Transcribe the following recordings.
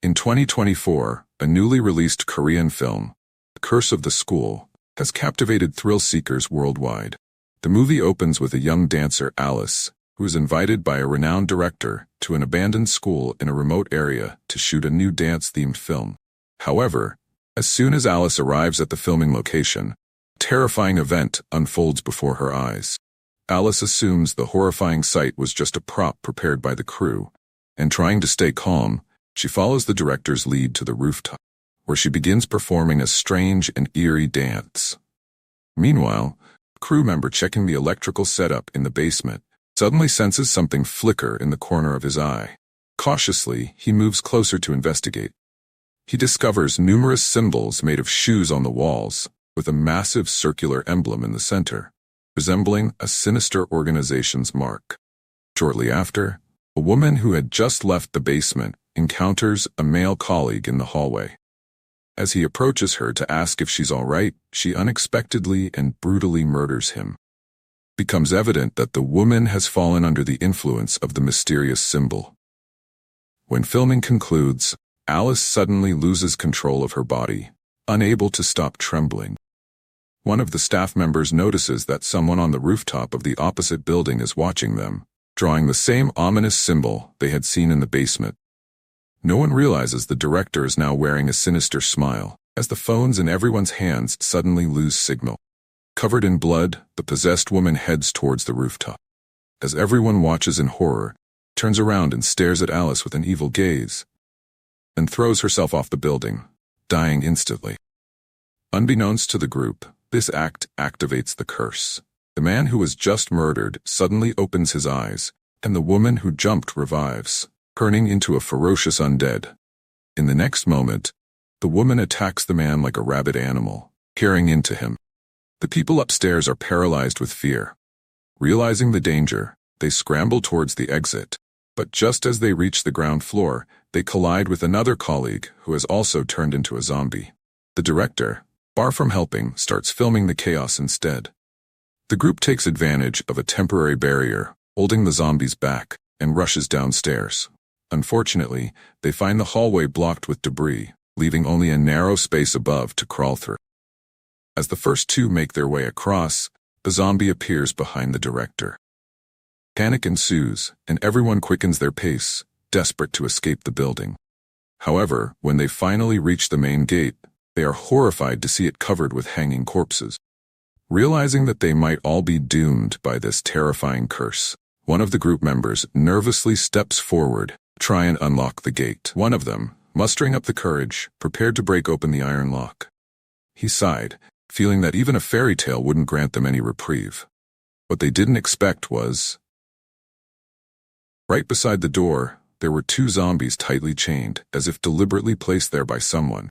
In 2024, a newly released Korean film, The Curse of the School, has captivated thrill seekers worldwide. The movie opens with a young dancer, Alice, who is invited by a renowned director to an abandoned school in a remote area to shoot a new dance-themed film. However, as soon as Alice arrives at the filming location, a terrifying event unfolds before her eyes. Alice assumes the horrifying sight was just a prop prepared by the crew, and trying to stay calm, she follows the director's lead to the rooftop, where she begins performing a strange and eerie dance. Meanwhile, a crew member checking the electrical setup in the basement suddenly senses something flicker in the corner of his eye. Cautiously, he moves closer to investigate. He discovers numerous symbols made of shoes on the walls, with a massive circular emblem in the center, resembling a sinister organization's mark. Shortly after, a woman who had just left the basement encounters a male colleague in the hallway. As he approaches her to ask if she's all right, she unexpectedly and brutally murders him. It becomes evident that the woman has fallen under the influence of the mysterious symbol. When filming concludes, Alice suddenly loses control of her body, unable to stop trembling. One of the staff members notices that someone on the rooftop of the opposite building is watching them, drawing the same ominous symbol they had seen in the basement. No one realizes the director is now wearing a sinister smile, as the phones in everyone's hands suddenly lose signal. Covered in blood, the possessed woman heads towards the rooftop. As everyone watches in horror, turns around and stares at Alice with an evil gaze, and throws herself off the building, dying instantly. Unbeknownst to the group, this act activates the curse. The man who was just murdered suddenly opens his eyes, and the woman who jumped revives, turning into a ferocious undead. In the next moment, the woman attacks the man like a rabid animal, tearing into him. The people upstairs are paralyzed with fear. Realizing the danger, they scramble towards the exit, but just as they reach the ground floor, they collide with another colleague who has also turned into a zombie. The director, far from helping, starts filming the chaos instead. The group takes advantage of a temporary barrier, holding the zombies back, and rushes downstairs. Unfortunately, they find the hallway blocked with debris, leaving only a narrow space above to crawl through. As the first two make their way across, the zombie appears behind the director. Panic ensues, and everyone quickens their pace, desperate to escape the building. However, when they finally reach the main gate, they are horrified to see it covered with hanging corpses. Realizing that they might all be doomed by this terrifying curse, one of the group members nervously steps forward to try and unlock the gate. One of them, mustering up the courage, prepared to break open the iron lock. He sighed, feeling that even a fairy tale wouldn't grant them any reprieve. What they didn't expect was, right beside the door, there were two zombies tightly chained, as if deliberately placed there by someone.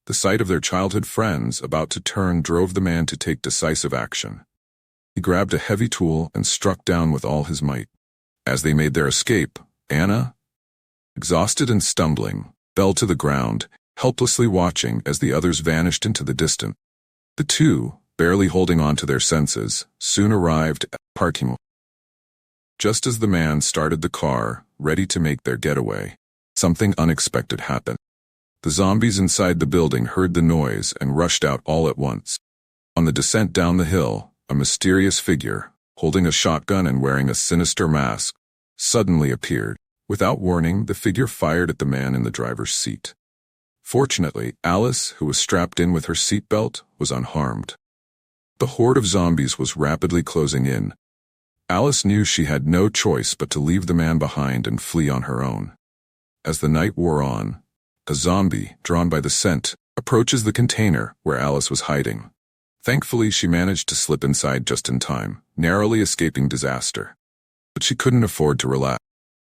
The sight of their childhood friends about to turn drove the man to take decisive action. He grabbed a heavy tool and struck down with all his might. As they made their escape, Anna, exhausted and stumbling, fell to the ground, helplessly watching as the others vanished into the distance. The two, barely holding on to their senses, soon arrived at the parking lot. Just as the man started the car, ready to make their getaway, something unexpected happened. The zombies inside the building heard the noise and rushed out all at once. On the descent down the hill, a mysterious figure, holding a shotgun and wearing a sinister mask, suddenly appeared. Without warning, the figure fired at the man in the driver's seat. Fortunately, Alice, who was strapped in with her seatbelt, was unharmed. The horde of zombies was rapidly closing in. Alice knew she had no choice but to leave the man behind and flee on her own. As the night wore on, a zombie, drawn by the scent, approaches the container where Alice was hiding. Thankfully, she managed to slip inside just in time, narrowly escaping disaster. But she couldn't afford to relax.